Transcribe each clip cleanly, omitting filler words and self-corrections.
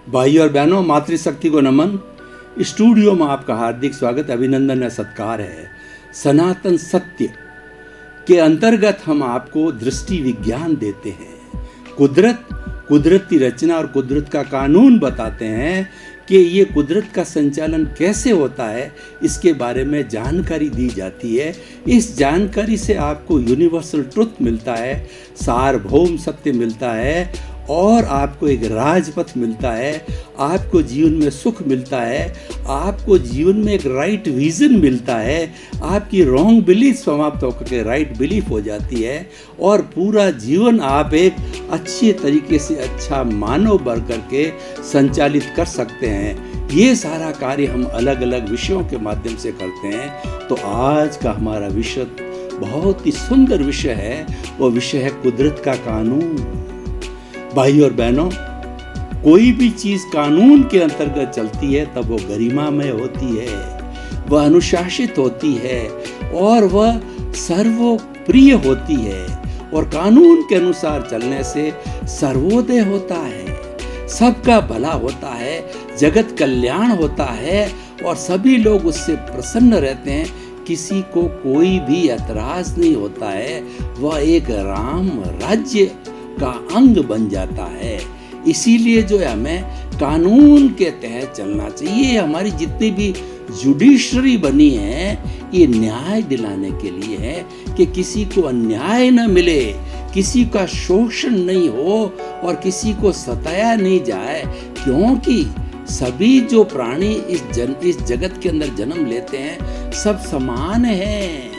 भाई और बहनों, मातृशक्ति को नमन। स्टूडियो में आपका हार्दिक स्वागत, अभिनंदन या सत्कार है। सनातन सत्य के अंतर्गत हम आपको दृष्टि विज्ञान देते हैं। कुदरत की रचना और कुदरत का कानून बताते हैं कि ये कुदरत का संचालन कैसे होता है, इसके बारे में जानकारी दी जाती है। इस जानकारी से आपको यूनिवर्सल ट्रुथ मिलता है, सार्वभौम सत्य मिलता है और आपको एक राजपथ मिलता है। आपको जीवन में सुख मिलता है, आपको जीवन में एक राइट विजन मिलता है। आपकी रॉन्ग बिलीफ समाप्त होकर के राइट बिलीफ हो जाती है और पूरा जीवन आप एक अच्छे तरीके से अच्छा मानव बन करके संचालित कर सकते हैं। ये सारा कार्य हम अलग अलग विषयों के माध्यम से करते हैं। तो आज का हमारा विषय बहुत ही सुंदर विषय है। वो विषय है कुदरत का कानून। भाई और बहनों, कोई भी चीज कानून के अंतर्गत चलती है तब वो गरिमामय होती है, वह अनुशासित होती है और वह सर्वप्रिय होती है। और कानून के अनुसार चलने से सर्वोदय होता है, सबका भला होता है, जगत कल्याण होता है और सभी लोग उससे प्रसन्न रहते हैं। किसी को कोई भी ऐतराज नहीं होता है। वह एक राम राज्य का अंग बन जाता है। इसीलिए जो है हमें कानून के तहत चलना चाहिए। हमारी जितनी भी जुडिशरी बनी है ये न्याय दिलाने के लिए है कि किसी को अन्याय न मिले, किसी का शोषण नहीं हो और किसी को सताया नहीं जाए। क्योंकि सभी जो प्राणी इस जगत के अंदर जन्म लेते हैं सब समान हैं।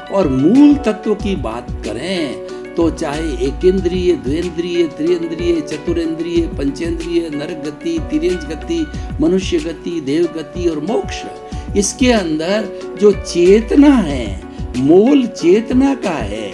और मूल तत्व की बात करें तो चाहे एकेंद्रिय, द्वेंद्रिय, त्रिएंद्रिय, चतुरेंद्रिय, पंचेंद्रिय, नरक गति, तिर्यंज गति, मनुष्य गति, देव गति और मोक्ष, इसके अंदर जो चेतना है, मूल चेतना का है,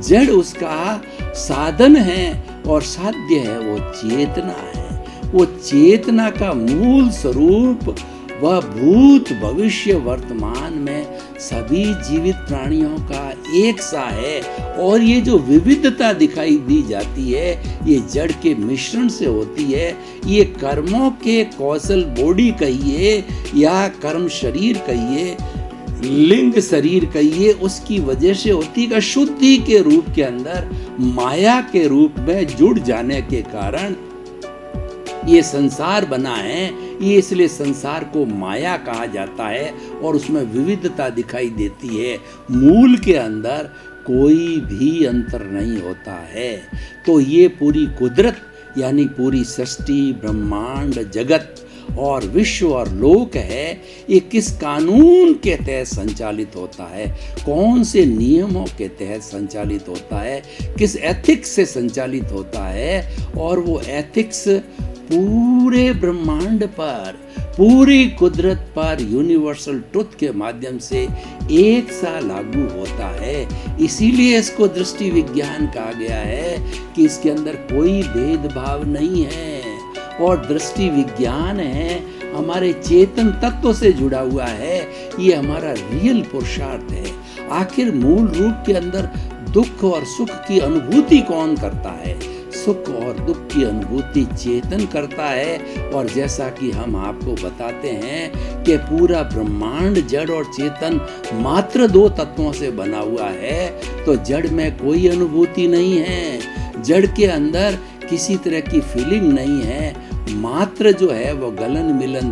जड़ उसका साधन है और साध्य है वो चेतना है। वो चेतना का मूल स्वरूप वह भूत भविष्य वर्तमान में सभी जीवित प्राणियों का एक सा है। और ये जो विविधता दिखाई दी जाती है ये जड़ के मिश्रण से होती है। ये कर्मों के कौशल बॉडी कहिए या कर्म शरीर कहिए, लिंग शरीर कहिए, उसकी वजह से होती है। शुद्धि के रूप के अंदर माया के रूप में जुड़ जाने के कारण ये संसार बना है। ये इसलिए संसार को माया कहा जाता है और उसमें विविधता दिखाई देती है। मूल के अंदर कोई भी अंतर नहीं होता है। तो ये पूरी कुदरत यानी पूरी सृष्टि, ब्रह्मांड, जगत और विश्व और लोक है, ये किस कानून के तहत संचालित होता है, कौन से नियमों के तहत संचालित होता है, किस एथिक्स से संचालित होता है। और वो एथिक्स पूरे ब्रह्मांड पर, पूरी कुदरत पर यूनिवर्सल ट्रुथ के माध्यम से एक सा लागू होता है। इसीलिए इसको दृष्टि विज्ञान कहा गया है कि इसके अंदर कोई भेदभाव नहीं है। और दृष्टि विज्ञान है हमारे चेतन तत्व से जुड़ा हुआ है। ये हमारा रियल पुरुषार्थ है। आखिर मूल रूप के अंदर दुख और सुख की अनुभूति कौन करता है? सुख और दुख की अनुभूति चेतन करता है। और जैसा कि हम आपको बताते हैं कि पूरा ब्रह्मांड जड़ और चेतन मात्र दो तत्वों से बना हुआ है, तो जड़ में कोई अनुभूति नहीं है। जड़ के अंदर किसी तरह की फीलिंग नहीं है। मात्र जो है वो गलन मिलन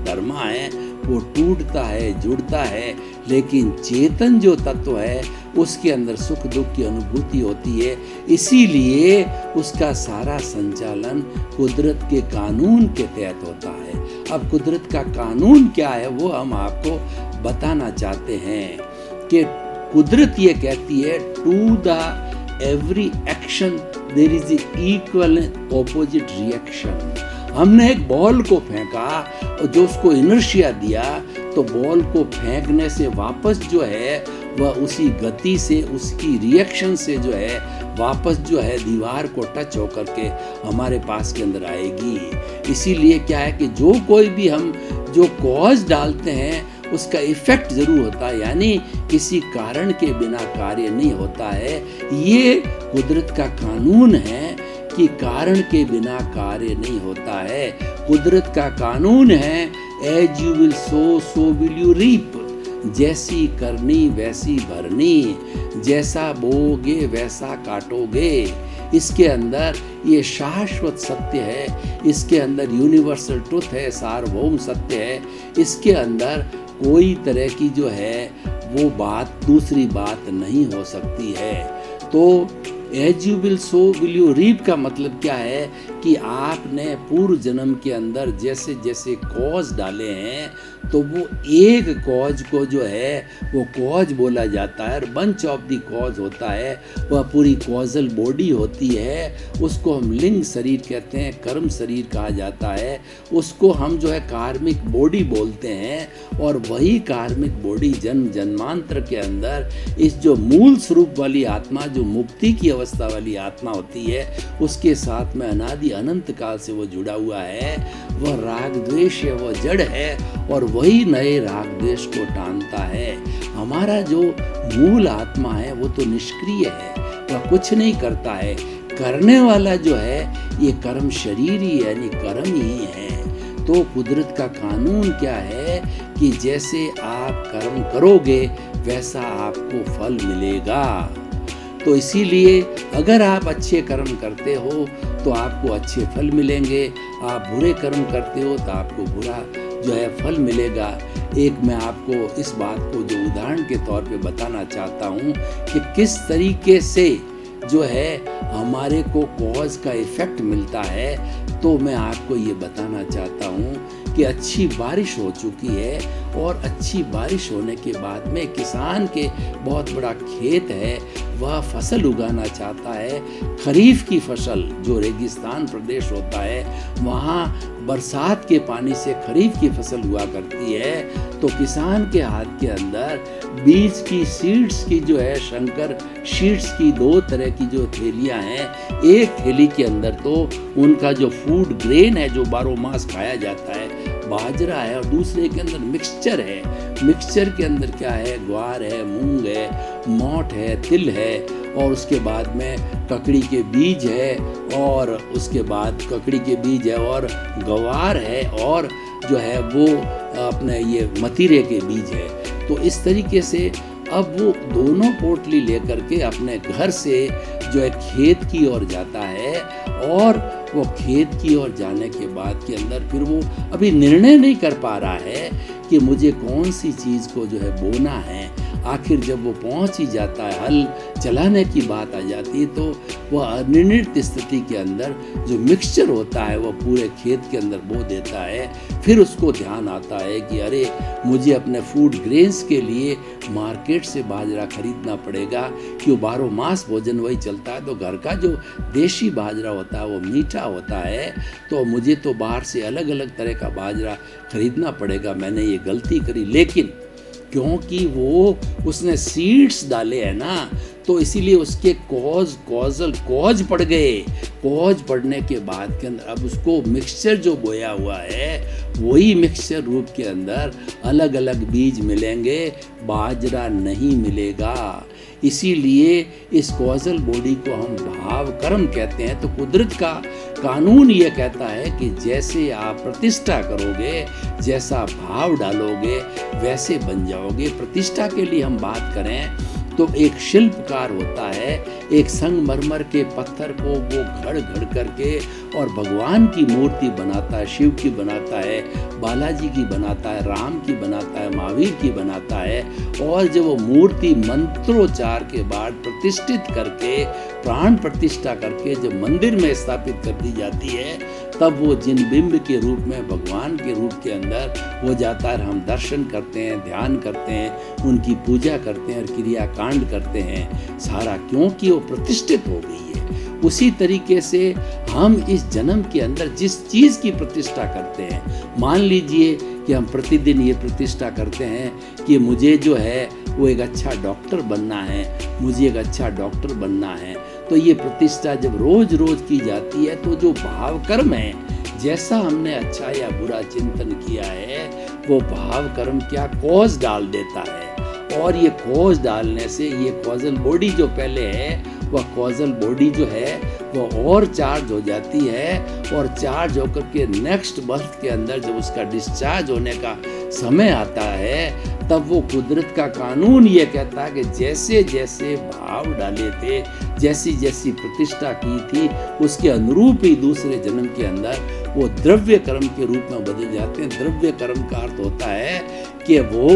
धर्मा है, वो टूटता है, जुड़ता है। लेकिन चेतन जो तत्व है उसके अंदर सुख दुख की अनुभूति होती है। इसीलिए उसका सारा संचालन कुदरत के कानून के तहत होता है। अब कुदरत का कानून क्या है वो हम आपको बताना चाहते हैं कि कुदरत ये कहती है, to the every action there is equal opposite reaction. हमने एक बॉल को फेंका और जो उसको इनर्शिया दिया, तो बॉल को फेंकने से वापस जो है वह उसी गति से, उसकी रिएक्शन से जो है वापस जो है दीवार को टच होकर के हमारे पास के अंदर आएगी। इसीलिए क्या है कि जो कोई भी हम जो कॉज डालते हैं उसका इफेक्ट जरूर होता है, यानी किसी कारण के बिना कार्य नहीं होता है। ये कुदरत का कानून है कि कारण के बिना कार्य नहीं होता है। कुदरत का कानून है, as you will sow so will you reap. जैसी करनी वैसी भरनी, जैसा बोओगे वैसा काटोगे। इसके अंदर ये शाश्वत सत्य है, इसके अंदर यूनिवर्सल ट्रुथ है, सार्वभौम सत्य है। इसके अंदर कोई तरह की जो है वो बात दूसरी बात नहीं हो सकती है। तो as you will sow will you reap का मतलब क्या है कि आपने पूर्व जन्म के अंदर जैसे जैसे कॉज डाले हैं तो वो एक कॉज को जो है वो कॉज बोला जाता है। बंच ऑफ द कॉज होता है, वह पूरी कॉजल बॉडी होती है। उसको हम लिंग शरीर कहते हैं, कर्म शरीर कहा जाता है। उसको हम जो है कार्मिक बॉडी बोलते हैं। और वही कार्मिक बॉडी जन्म जन्मांतर के अंदर इस जो मूल स्वरूप वाली आत्मा, जो मुक्ति की अवस्था वाली आत्मा होती है, उसके साथ में अनादि अनंत काल से वो जुड़ा हुआ है। वह राग द्वेष है, वह जड़ है और वही नए राग द्वेष को टानता है। हमारा जो मूल आत्मा है वो तो निष्क्रिय है, वह कुछ नहीं करता है। करने वाला जो है ये कर्म शरीर ही यानी कर्म ही है। तो कुदरत का कानून क्या है कि जैसे आप कर्म करोगे वैसा आपको फल मिलेगा। तो इसीलिए अगर आप अच्छे कर्म करते हो तो आपको अच्छे फल मिलेंगे, आप बुरे कर्म करते हो तो आपको बुरा जो है फल मिलेगा। एक मैं आपको इस बात को जो उदाहरण के तौर पे बताना चाहता हूँ कि किस तरीके से जो है हमारे को कॉज का इफेक्ट मिलता है। तो मैं आपको ये बताना चाहता हूँ कि अच्छी बारिश हो चुकी है और अच्छी बारिश होने के बाद में किसान के बहुत बड़ा खेत है, वह फसल उगाना चाहता है। खरीफ की फसल जो रेगिस्तान प्रदेश होता है वहाँ बरसात के पानी से खरीफ की फसल हुआ करती है। तो किसान के हाथ के अंदर बीज की सीड्स की जो है शंकर सीड्स की दो तरह की जो थैलियाँ हैं, एक थैली के अंदर तो उनका जो फूड ग्रेन है जो 12 मास खाया जाता है बाजरा है, और दूसरे के अंदर मिक्सचर है। मिक्सचर के अंदर क्या है, ग्वार है, मूंग है, मोठ है, तिल है, और उसके बाद में ककड़ी के बीज है, और उसके बाद ककड़ी के बीज है और गवार है, और जो है वो अपने ये मतीरे के बीज है। तो इस तरीके से अब वो दोनों पोटली लेकर के अपने घर से जो है खेत की ओर जाता है, और वो खेत की ओर जाने के बाद के अंदर फिर वो अभी निर्णय नहीं कर पा रहा है कि मुझे कौन सी चीज़ को जो है बोना है। आखिर जब वो पहुंच ही जाता है, हल चलाने की बात आ जाती है, तो वह अनिर्णित स्थिति के अंदर जो मिक्सचर होता है वो पूरे खेत के अंदर बो देता है। फिर उसको ध्यान आता है कि अरे मुझे अपने फूड ग्रेन्स के लिए मार्केट से बाजरा खरीदना पड़ेगा, क्यों 12 मास भोजन वही चलता है। तो घर का जो देशी बाजरा होता है वो मीठा होता है, तो मुझे तो बाहर से अलग अलग तरह का बाजरा खरीदना पड़ेगा। मैंने ये गलती करी, लेकिन क्योंकि वो उसने सीड्स डाले हैं ना, तो इसीलिए उसके कॉज पड़ गए। कॉज पड़ने के बाद के अंदर अब उसको मिक्सचर जो बोया हुआ है वही मिक्सचर रूप के अंदर अलग अलग बीज मिलेंगे, बाजरा नहीं मिलेगा। इसीलिए इस कॉजल बॉडी को हम भाव कर्म कहते हैं। तो कुदरत का कानून ये कहता है कि जैसे आप प्रतिष्ठा करोगे, जैसा भाव डालोगे वैसे बन जाओगे। प्रतिष्ठा के लिए हम बात करें तो एक शिल्पकार होता है, एक संगमरमर के पत्थर को वो घड़ करके और भगवान की मूर्ति बनाता है, शिव की बनाता है, बालाजी की बनाता है, राम की बनाता है, महावीर की बनाता है। और जब वो मूर्ति मंत्रोच्चार के बाद प्रतिष्ठित करके, प्राण प्रतिष्ठा करके जब मंदिर में स्थापित कर दी जाती है, तब वो जिन बिंब के रूप में भगवान के रूप के अंदर वो जाता है। हम दर्शन करते हैं, ध्यान करते हैं, उनकी पूजा करते हैं और क्रियाकांड करते हैं, सारा क्योंकि वो प्रतिष्ठित हो गई है। उसी तरीके से हम इस जन्म के अंदर जिस चीज़ की प्रतिष्ठा करते हैं, मान लीजिए कि हम प्रतिदिन ये प्रतिष्ठा करते हैं कि मुझे जो है वो एक अच्छा डॉक्टर बनना है, मुझे एक अच्छा डॉक्टर बनना है। तो ये प्रतिष्ठा जब रोज रोज की जाती है तो जो भाव कर्म है, जैसा हमने अच्छा या बुरा चिंतन किया है, वो भाव कर्म क्या कॉज डाल देता है। और ये कॉज डालने से ये कॉजल बॉडी जो पहले है वह कॉजल बॉडी जो है वो और चार्ज हो जाती है, और चार्ज होकर के नेक्स्ट बर्थ के अंदर जब उसका डिस्चार्ज होने का समय आता है, तब वो कुदरत का कानून ये कहता है कि जैसे जैसे भाव डाले थे, जैसी जैसी प्रतिष्ठा की थी, उसके अनुरूप ही दूसरे जन्म के अंदर वो द्रव्य कर्म के रूप में बदल जाते हैं। द्रव्य कर्म का अर्थ होता है कि वो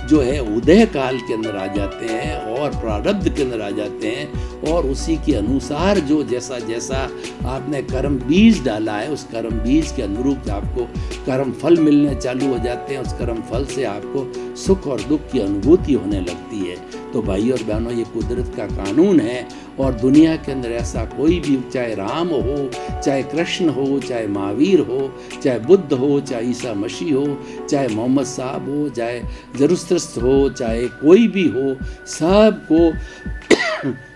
जो है उदय काल के अंदर आ जाते हैं और प्रारब्ध के अंदर आ जाते हैं, और उसी के अनुसार जो जैसा जैसा आपने कर्म बीज डाला है, उस कर्म बीज के अनुरूप आपको कर्म फल मिलने चालू हो जाते हैं। उस कर्म फल से आपको सुख और दुख की अनुभूति होने लगती है। तो भाई और बहनों, ये कुदरत का कानून है, और दुनिया के अंदर ऐसा कोई भी, चाहे राम हो, चाहे कृष्ण हो, चाहे महावीर हो, चाहे बुद्ध हो, चाहे ईसा मसीह हो, चाहे मोहम्मद साहब हो, चाहे जरूस्त्रस्त हो, चाहे कोई भी हो, सबको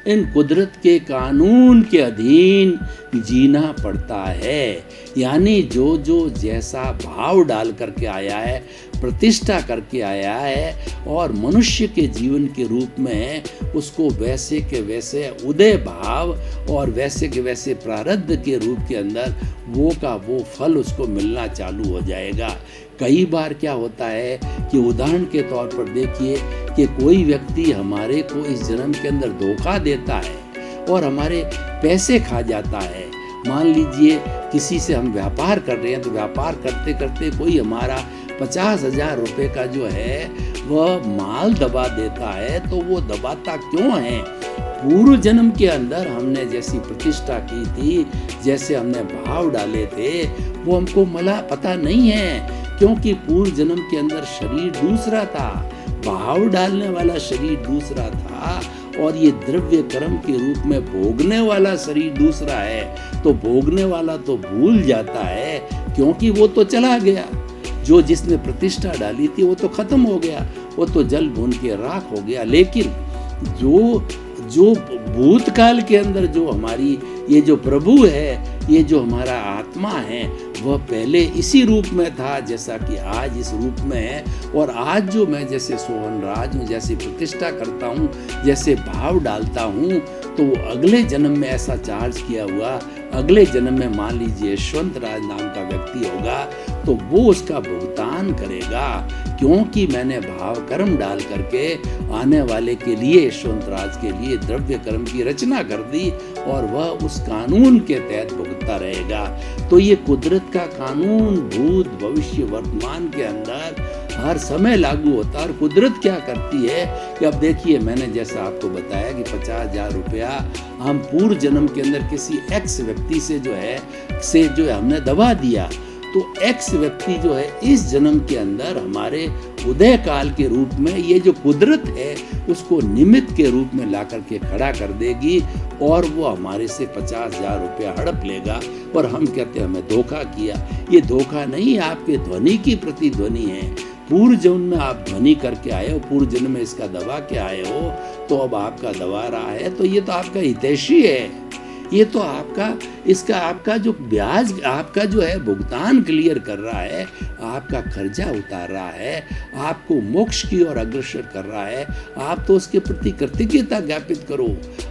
इन कुदरत के कानून के अधीन जीना पड़ता है। यानी जो जो जैसा भाव डाल करके आया है, प्रतिष्ठा करके आया है, और मनुष्य के जीवन के रूप में उसको वैसे के वैसे उदय भाव और वैसे के वैसे प्रारब्ध के रूप के अंदर वो का वो फल उसको मिलना चालू हो जाएगा। कई बार क्या होता है कि उदाहरण के तौर पर देखिए कि कोई व्यक्ति हमारे को इस जन्म के अंदर धोखा देता है और हमारे पैसे खा जाता है। मान लीजिए किसी से हम व्यापार कर रहे हैं, तो व्यापार करते करते कोई हमारा 50,000 रुपये का जो है वह माल दबा देता है। तो वो दबाता क्यों है? पूर्व जन्म के अंदर हमने जैसी प्रतिष्ठा की थी, जैसे हमने भाव डाले थे, वो हमको पता नहीं है, क्योंकि पूर्व जन्म के अंदर शरीर दूसरा था, भाव डालने वाला शरीर दूसरा था, और ये द्रव्य कर्म के रूप में भोगने वाला शरीर दूसरा है। तो भोगने वाला तो भूल जाता है, क्योंकि वो तो चला गया। जो जिसने प्रतिष्ठा डाली थी वो तो खत्म हो गया, वो तो जल भून के राख हो गया। लेकिन जो भूतकाल के अंदर जो हमारी ये जो प्रभु है, ये जो हमारा आत्मा है, वह पहले इसी रूप में था जैसा कि आज इस रूप में है। और आज जो मैं जैसे सोहन राज हूँ, जैसे प्रतिष्ठा करता हूँ, जैसे भाव डालता हूँ, तो अगले जन्म में ऐसा चार्ज किया हुआ, अगले जन्म में मान लीजिए यशवंत राज नाम का व्यक्ति होगा, तो वो उसका भुगतान करेगा, क्योंकि मैंने भाव कर्म डाल करके आने वाले के लिए, यशवंत राज के लिए द्रव्य कर्म की रचना कर दी, और वह उस कानून के तहत भुगतता रहेगा। तो ये कुदरत का कानून भूत भविष्य वर्तमान के अंदर हर समय लागू होता है। और कुदरत क्या करती है कि अब देखिए, मैंने जैसा आपको बताया कि 50,000 रुपया हम पूर्व जन्म के अंदर किसी एक्स व्यक्ति से जो है हमने दबा दिया, तो एक्स व्यक्ति जो है इस जन्म के अंदर हमारे उदय काल के रूप में ये जो कुदरत है उसको निमित्त के रूप में ला करके खड़ा कर देगी, और वो हमारे से 50,000 रुपया हड़प लेगा। और हम कहते हैं हमें धोखा किया। ये धोखा नहीं, आपके ध्वनि की प्रतिध्वनि है। पूर्व जन्म में आप ध्वनि करके आए हो, पूर्व जन्म में इसका दबा के आए हो, तो अब आपका दबा रहा है, तो ये तो आपका हितैषी है। ये तो आपका जो ब्याज आपका जो है भुगतान क्लियर कर रहा है, आपका खर्चा उतार रहा है, आपको मोक्ष की ओर अग्रसर कर रहा है। आप तो उसके प्रति कृतज्ञता ज्ञापित करो।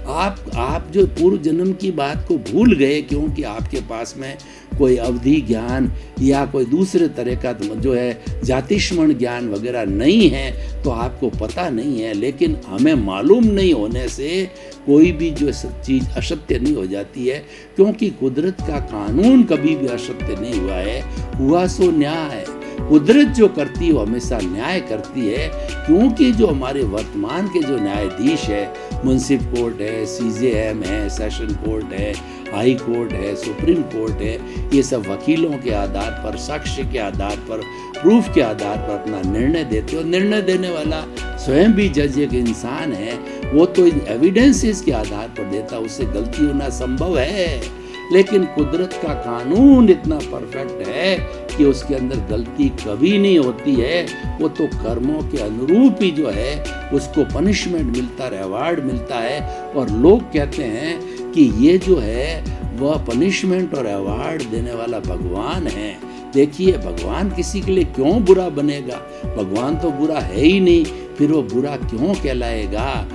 आप जो पूर्व जन्म की बात को भूल गए, क्योंकि आपके पास में कोई अवधि ज्ञान या कोई दूसरे तरह का जो है जातिस्मरण ज्ञान वगैरह नहीं है, तो आपको पता नहीं है। लेकिन हमें मालूम नहीं होने से कोई भी जो चीज़ असत्य नहीं हो जाती है, क्योंकि कुदरत का कानून कभी भी असत्य नहीं हुआ है। हुआ सो न्याय। कुदरत जो करती है वो हमेशा न्याय करती है, क्योंकि जो हमारे वर्तमान के जो न्यायाधीश है, मुंसिफ कोर्ट है, CJM है, सेशन कोर्ट है, हाई कोर्ट है, सुप्रीम कोर्ट है, ये सब वकीलों के आधार पर, साक्ष्य के आधार पर, प्रूफ के आधार पर अपना निर्णय देते हो। निर्णय देने वाला स्वयं भी जज एक इंसान है, वो तो एविडेंसेस के आधार पर देता, उससे गलती होना संभव है। लेकिन कुदरत का कानून इतना परफेक्ट है कि उसके अंदर गलती कभी नहीं होती है। वो तो कर्मों के अनुरूप ही जो है उसको पनिशमेंट मिलता है, अवार्ड मिलता है। और लोग कहते हैं कि ये जो है वह पनिशमेंट और अवार्ड देने वाला भगवान है। देखिए, भगवान किसी के लिए क्यों बुरा बनेगा? भगवान तो बुरा है ही नहीं, फिर वो बुरा क्यों कहलाएगा?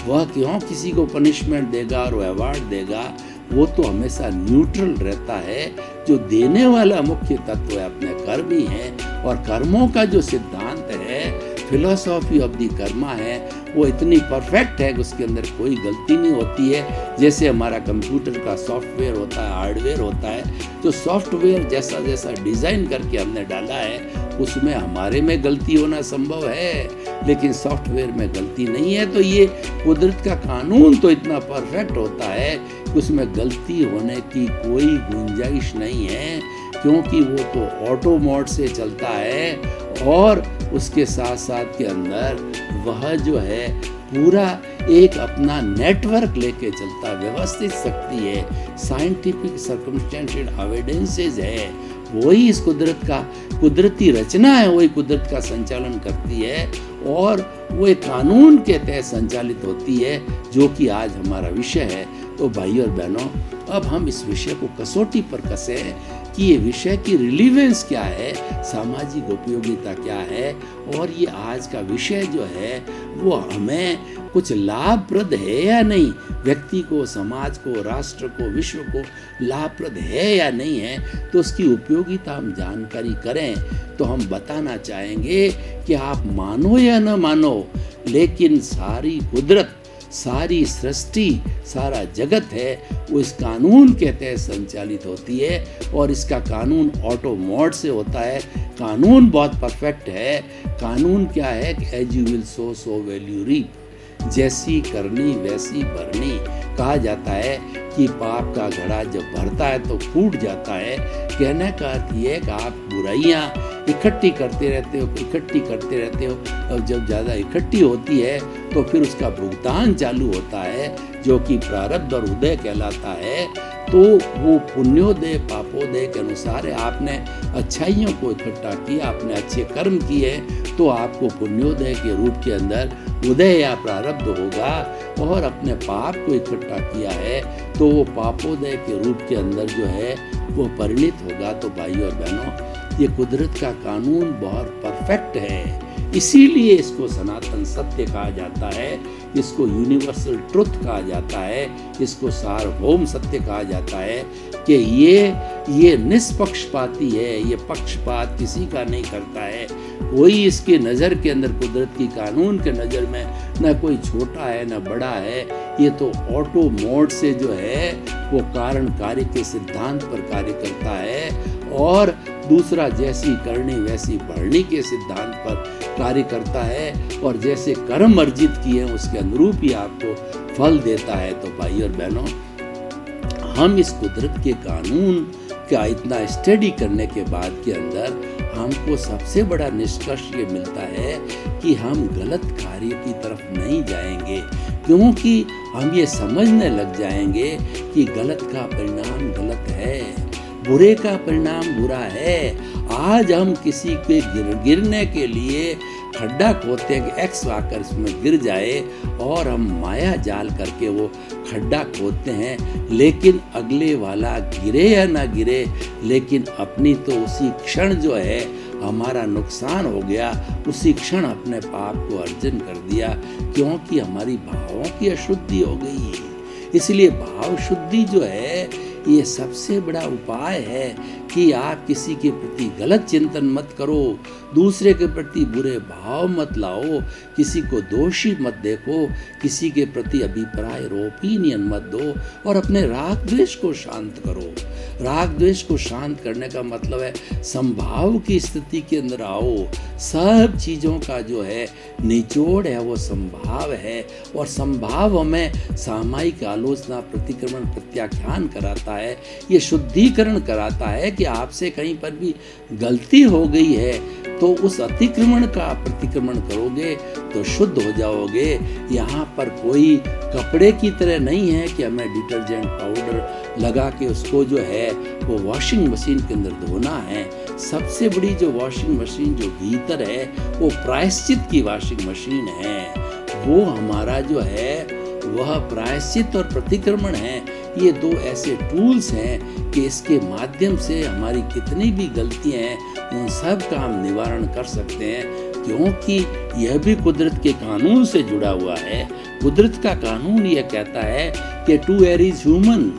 वह क्यों किसी को पनिशमेंट देगा और अवार्ड देगा, वो तो हमेशा न्यूट्रल रहता है। जो देने वाला मुख्य तत्व है अपने कर्म ही है, और कर्मों का जो सिद्धांत है, फिलॉसॉफी ऑफ द कर्मा है, वो इतनी परफेक्ट है कि उसके अंदर कोई गलती नहीं होती है। जैसे हमारा कंप्यूटर का सॉफ्टवेयर होता है, हार्डवेयर होता है, जो सॉफ्टवेयर जैसा जैसा डिज़ाइन करके हमने डाला है उसमें हमारे में गलती होना संभव है, लेकिन सॉफ्टवेयर में गलती नहीं है। तो ये कुदरत का कानून तो इतना परफेक्ट होता है कि उसमें गलती होने की कोई गुंजाइश नहीं है, क्योंकि वो तो ऑटो मोड से चलता है, और उसके साथ साथ के अंदर वह जो है पूरा एक अपना नेटवर्क लेके चलता, व्यवस्थित शक्ति है, साइंटिफिक सर्कमस्टेंशियल एविडेंसेस है, वही इस कुदरत का कुदरती रचना है, वही कुदरत का संचालन करती है, और वो एक कानून के तहत संचालित होती है, जो कि आज हमारा विषय है। तो भाइयों और बहनों, अब हम इस विषय को कसौटी पर कसें कि ये विषय की रिलीवेंस क्या है, सामाजिक उपयोगिता क्या है, और ये आज का विषय जो है वो हमें कुछ लाभप्रद है या नहीं, व्यक्ति को, समाज को, राष्ट्र को, विश्व को लाभप्रद है या नहीं है, तो उसकी उपयोगिता हम जानकारी करें। तो हम बताना चाहेंगे कि आप मानो या न मानो, लेकिन सारी कुदरत, सारी सृष्टि, सारा जगत है, वो इस कानून के तहत संचालित होती है, और इसका कानून ऑटो मोड से होता है। कानून बहुत परफेक्ट है। कानून क्या है कि as you will sow so will you reap, जैसी करनी वैसी भरनी। कहा जाता है कि पाप का घड़ा जब भरता है तो फूट जाता है। कहने का अर्थ ये है कि आप बुराइयाँ इकट्ठी करते रहते हो, और जब ज़्यादा इकट्ठी होती है तो फिर उसका भुगतान चालू होता है, जो कि प्रारब्ध और उदय कहलाता है। तो वो पुण्योदय पापोदय के अनुसार है। आपने अच्छाइयों को इकट्ठा किया, आपने अच्छे कर्म किए, तो आपको पुण्योदय के रूप के अंदर उदय या प्रारब्ध होगा, और अपने पाप को इकट्ठा किया है तो वो पापोदय के रूप के अंदर जो है वो परिणित होगा। तो भाइयों और बहनों, ये कुदरत का कानून बहुत परफेक्ट है, इसीलिए इसको सनातन सत्य कहा जाता है, इसको यूनिवर्सल ट्रुथ कहा जाता है, इसको सार्वभौम सत्य कहा जाता है कि ये निष्पक्षपाती है, ये पक्षपात किसी का नहीं करता है। कोई इसके नज़र के अंदर, कुदरत की कानून के नज़र में न कोई छोटा है न बड़ा है, ये तो ऑटो मोड से जो है वो कारण कार्य के सिद्धांत पर कार्य करता है, और दूसरा जैसी करनी वैसी भरनी के सिद्धांत पर कार्य करता है, और जैसे कर्म अर्जित किए हैं उसके अनुरूप ही आपको फल देता है। तो भाई और बहनों, हम इस कुदरत के कानून का इतना स्टडी करने के बाद के अंदर हमको सबसे बड़ा निष्कर्ष ये मिलता है कि हम गलत कार्य की तरफ नहीं जाएंगे, क्योंकि हम ये समझने लग जाएंगे कि गलत का परिणाम गलत है, बुरे का परिणाम बुरा है। आज हम किसी के गिरने के लिए खड्डा खोदते हैं कि एक्स आकर इसमें गिर जाए, और हम माया जाल करके वो खड्डा खोदते हैं, लेकिन अगले वाला गिरे या ना गिरे, लेकिन अपनी तो उसी क्षण जो है हमारा नुकसान हो गया, उसी क्षण अपने पाप को अर्जन कर दिया, क्योंकि हमारी भावों की अशुद्धि हो गई है। इसलिए भाव शुद्धि जो है ये सबसे बड़ा उपाय है कि आप किसी के प्रति गलत चिंतन मत करो, दूसरे के प्रति बुरे भाव मत लाओ, किसी को दोषी मत देखो, किसी के प्रति अभिप्राय ओपिनियन मत दो, और अपने राग द्वेष को शांत करो। राग द्वेष को शांत करने का मतलब है संभाव की स्थिति के अंदर आओ। सब चीज़ों का जो है निचोड़ है वो संभाव है, और संभाव हमें सामायिक आलोचना, प्रतिक्रमण, प्रत्याख्यान कराता है। ये शुद्धिकरण कराता है कि आपसे कहीं पर भी गलती हो गई है तो उस अतिक्रमण का प्रतिक्रमण करोगे तो शुद्ध हो जाओगे। यहाँ पर कोई कपड़े की तरह नहीं है कि हमें डिटर्जेंट पाउडर लगा के उसको जो है वो वॉशिंग मशीन के अंदर धोना है। सबसे बड़ी जो वॉशिंग मशीन जो भीतर है वो प्रायश्चित की वॉशिंग मशीन है। वो हमारा जो है वह प्रायश्चित और प्रतिक्रमण है। ये दो ऐसे टूल्स हैं कि इसके माध्यम से हमारी कितनी भी गलतियां हैं उन सब का हम निवारण कर सकते हैं, क्योंकि यह भी कुदरत के कानून से जुड़ा हुआ है। कुदरत का कानून यह कहता है कि टू एयर इज ह्यूमन।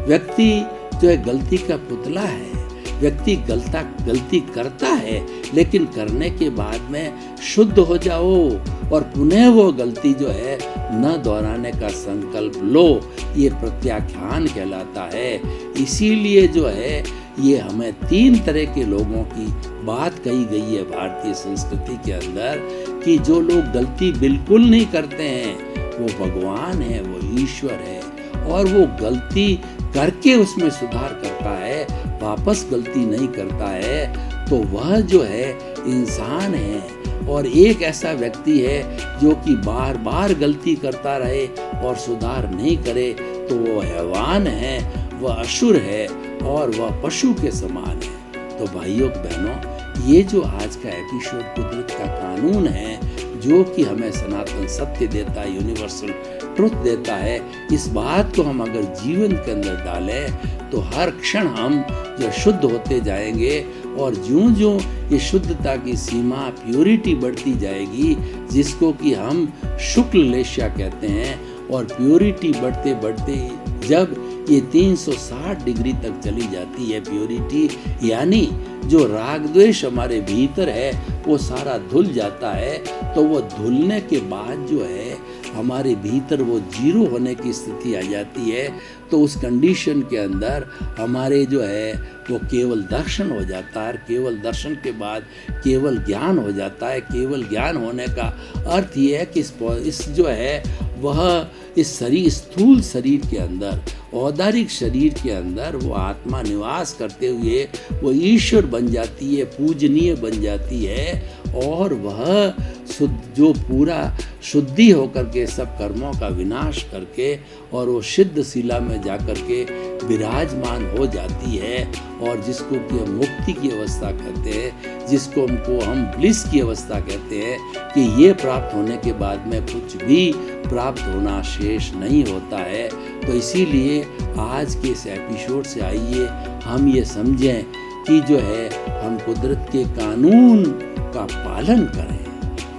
व्यक्ति जो है गलती का पुतला है। व्यक्ति गलती करता है, लेकिन करने के बाद में शुद्ध हो जाओ और पुनः वो गलती जो है न दोहराने का संकल्प लो। ये प्रत्याख्यान कहलाता है। इसीलिए जो है ये हमें 3 तरह के लोगों की बात कही गई है भारतीय संस्कृति के अंदर, कि जो लोग गलती बिल्कुल नहीं करते हैं वो भगवान है, वो ईश्वर है, और वो गलती करके उसमें सुधार करता है, वापस गलती नहीं करता है, तो वह जो है इंसान है। और एक ऐसा व्यक्ति है जो कि बार बार गलती करता रहे और सुधार नहीं करे, तो वो हैवान है, वह असुर है और वह पशु के समान है। तो भाइयों बहनों, ये जो आज का एपिसोड कुदरत का कानून है, जो कि हमें सनातन सत्य देता है, यूनिवर्सल ट्रुथ देता है, इस बात को हम अगर जीवन के अंदर डालें तो हर क्षण हम जो शुद्ध होते जाएंगे, और ज्यों-ज्यों ये शुद्धता की सीमा, प्योरिटी बढ़ती जाएगी, जिसको कि हम शुक्ल लेशा कहते हैं, और प्योरिटी बढ़ते बढ़ते जब ये 360 डिग्री तक चली जाती है प्योरिटी, यानी जो राग द्वेष हमारे भीतर है वो सारा धुल जाता है, तो वो धुलने के बाद जो है हमारे भीतर वो जीरो होने की स्थिति आ जाती है। तो उस कंडीशन के अंदर हमारे जो है वो केवल दर्शन हो जाता है। केवल दर्शन के बाद केवल ज्ञान हो जाता है। केवल ज्ञान होने का अर्थ ये है कि इस जो है वह इस शरीर, स्थूल शरीर के अंदर, औदारिक शरीर के अंदर वो आत्मा निवास करते हुए वो ईश्वर बन जाती है, पूजनीय बन जाती है, और वह जो पूरा शुद्धि होकर के सब कर्मों का विनाश करके और वो सिद्ध शिला में जाकर के विराजमान हो जाती है, और जिसको कि हम मुक्ति की अवस्था कहते हैं, जिसको हम ब्लिस की अवस्था कहते हैं, कि ये प्राप्त होने के बाद में कुछ भी प्राप्त होना शेष नहीं होता है। तो इसीलिए आज के इस एपिसोड से आइए हम ये समझें कि जो है हम कुदरत के कानून का पालन करें,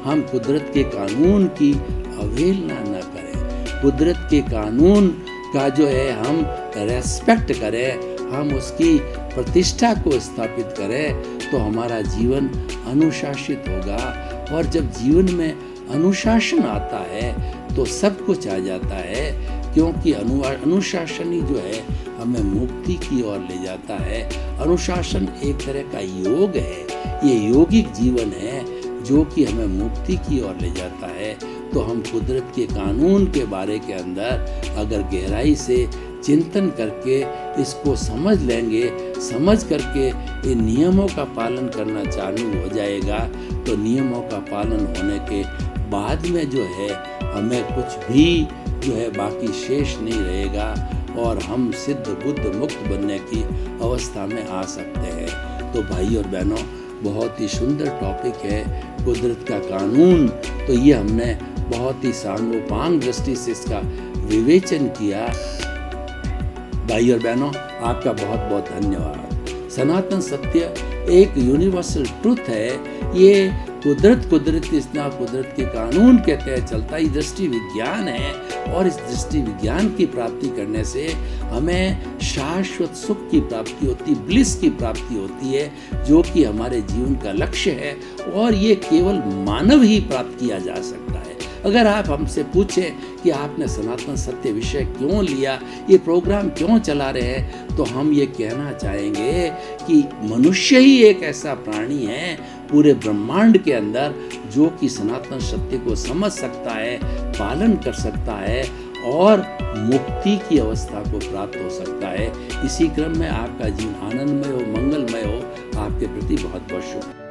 हम कुदरत के कानून की अवहेलना न करें, कुदरत के कानून का जो है हम रेस्पेक्ट करें, हम उसकी प्रतिष्ठा को स्थापित करें, तो हमारा जीवन अनुशासित होगा। और जब जीवन में अनुशासन आता है तो सब कुछ आ जाता है, क्योंकि अनुशासन ही जो है हमें मुक्ति की ओर ले जाता है। अनुशासन एक तरह का योग है, ये योगिक जीवन है जो कि हमें मुक्ति की ओर ले जाता है। तो हम कुदरत के कानून के बारे के अंदर अगर गहराई से चिंतन करके इसको समझ लेंगे, समझ करके इन नियमों का पालन करना चालू हो जाएगा, तो नियमों का पालन होने के बाद में जो है हमें कुछ भी जो है बाकी शेष नहीं रहेगा, और हम सिद्ध बुद्ध मुक्त बनने की अवस्था में आ सकते हैं। तो भाई और बहनों, बहुत ही सुंदर टॉपिक है कुदरत का कानून। तो ये हमने बहुत ही सांगोपांग दृष्टि से इसका विवेचन किया। भाई और बहनों, आपका बहुत बहुत धन्यवाद। सनातन सत्य एक यूनिवर्सल ट्रुथ है। ये कुदरत के कानून के तहत चलता ही दृष्टि विज्ञान है, और इस दृष्टि विज्ञान की प्राप्ति करने से हमें शाश्वत सुख की प्राप्ति होती, ब्लिस की प्राप्ति होती है, जो कि हमारे जीवन का लक्ष्य है, और ये केवल मानव ही प्राप्त किया जा सकता है। अगर आप हमसे पूछें कि आपने सनातन सत्य विषय क्यों लिया, ये प्रोग्राम क्यों चला रहे हैं, तो हम ये कहना चाहेंगे कि मनुष्य ही एक ऐसा प्राणी है पूरे ब्रह्मांड के अंदर जो कि सनातन सत्य को समझ सकता है, पालन कर सकता है, और मुक्ति की अवस्था को प्राप्त हो सकता है। इसी क्रम में आपका जीवन आनंदमय हो, मंगलमय हो। आपके प्रति बहुत बहुत शुभ।